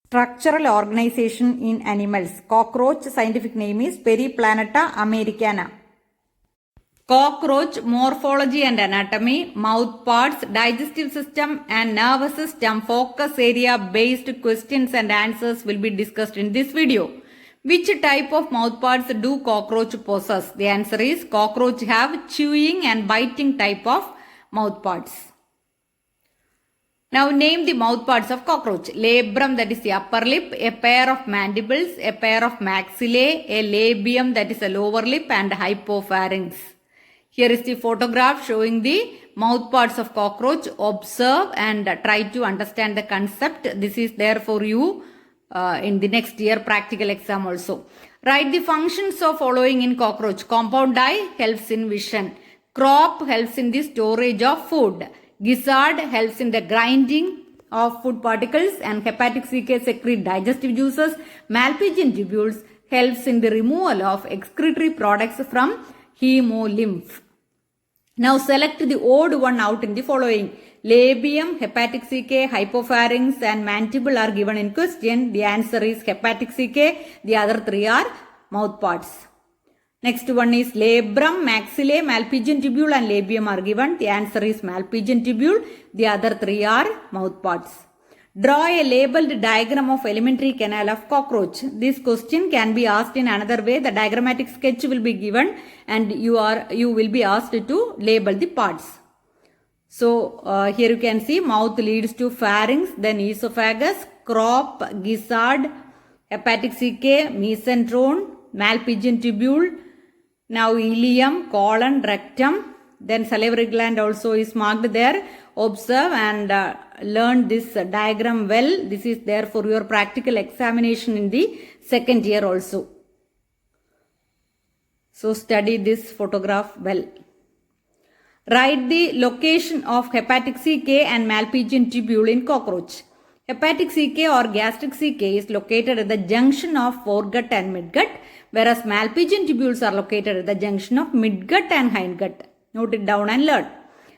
Structural organization in animals. Cockroach scientific name is Periplaneta americana. Cockroach morphology and anatomy, mouth parts, digestive system and nervous system focus area based questions and answers will be discussed in this video. Which type of mouth parts do cockroach possess? The answer is cockroach have chewing and biting type of mouth parts. Now name the mouth parts of cockroach. Labrum, that is the upper lip, a pair of mandibles, a pair of maxillae, a labium, that is a lower lip, and hypopharynx. Here is the photograph showing the mouth parts of cockroach. Observe and try to understand the concept. This is there for you in the next year practical exam also. Write the functions of following in cockroach. Compound eye helps in vision. Crop helps in the storage of food. Gizzard helps in the grinding of food particles, and hepatic caecum secrete digestive juices. Malpighian tubules helps in the removal of excretory products from hemolymph. Now select the odd one out in the following. Labium, hepatic caecum, hypopharynx and mandible are given in question. The answer is hepatic caecum. The other three are mouth parts. Next one is labrum, maxillae, Malpighian tubule and labium are given. The answer is Malpighian tubule. The other three are mouth parts. Draw a labeled diagram of alimentary canal of cockroach. This question can be asked in another way. The diagrammatic sketch will be given and you will be asked to label the parts. So here you can see mouth leads to pharynx, then esophagus, crop, gizzard, hepatic caecum, mesenteron, Malpighian tubule. Now ileum, colon, rectum, then salivary gland also is marked there. Observe and learn this diagram well. This is there for your practical examination in the second year also. So study this photograph well. Write the location of hepatic caecum and Malpighian tubule in cockroach. Hepatic caecum or gastric caecum is located at the junction of foregut and midgut, whereas Malpighian tubules are located at the junction of midgut and hindgut. Note it down and learn.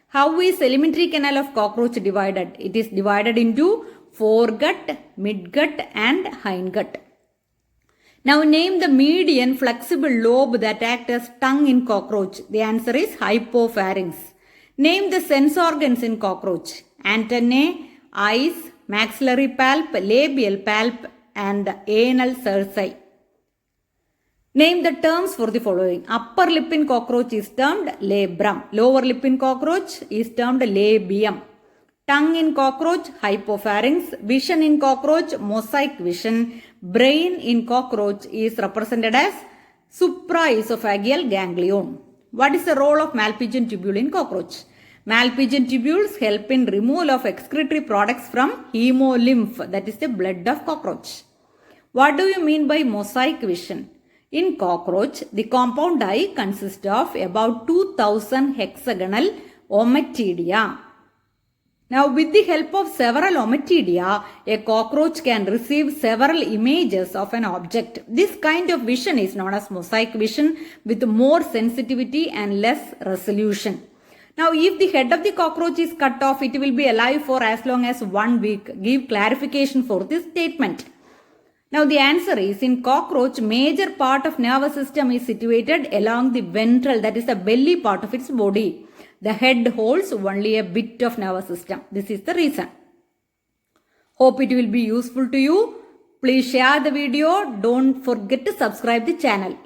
How is alimentary canal of cockroach divided? It is divided into foregut, midgut and hindgut. Now name the median flexible lobe that acts as tongue in cockroach. The answer is hypopharynx. Name the sense organs in cockroach. Antennae, eyes, maxillary pulp, labial pulp and anal cerci. Name the terms for the following. Upper lip in cockroach is termed labrum. Lower lip in cockroach is termed labium. Tongue in cockroach, hypopharynx. Vision in cockroach, mosaic vision. Brain in cockroach is represented as supraesophageal ganglion. What is the role of Malpighian tubule in cockroach? Malpighian tubules help in removal of excretory products from hemolymph, that is the blood of cockroach. What do you mean by mosaic vision? In cockroach, the compound eye consists of about 2000 hexagonal ommatidia. Now with the help of several ommatidia, a cockroach can receive several images of an object. This kind of vision is known as mosaic vision with more sensitivity and less resolution. Now if the head of the cockroach is cut off, it will be alive for as long as 1 week. Give clarification for this statement. Now the answer is in cockroach, major part of nervous system is situated along the ventral, that is the belly part of its body. The head holds only a bit of nervous system. This is the reason. Hope it will be useful to you. Please share the video. Don't forget to subscribe the channel.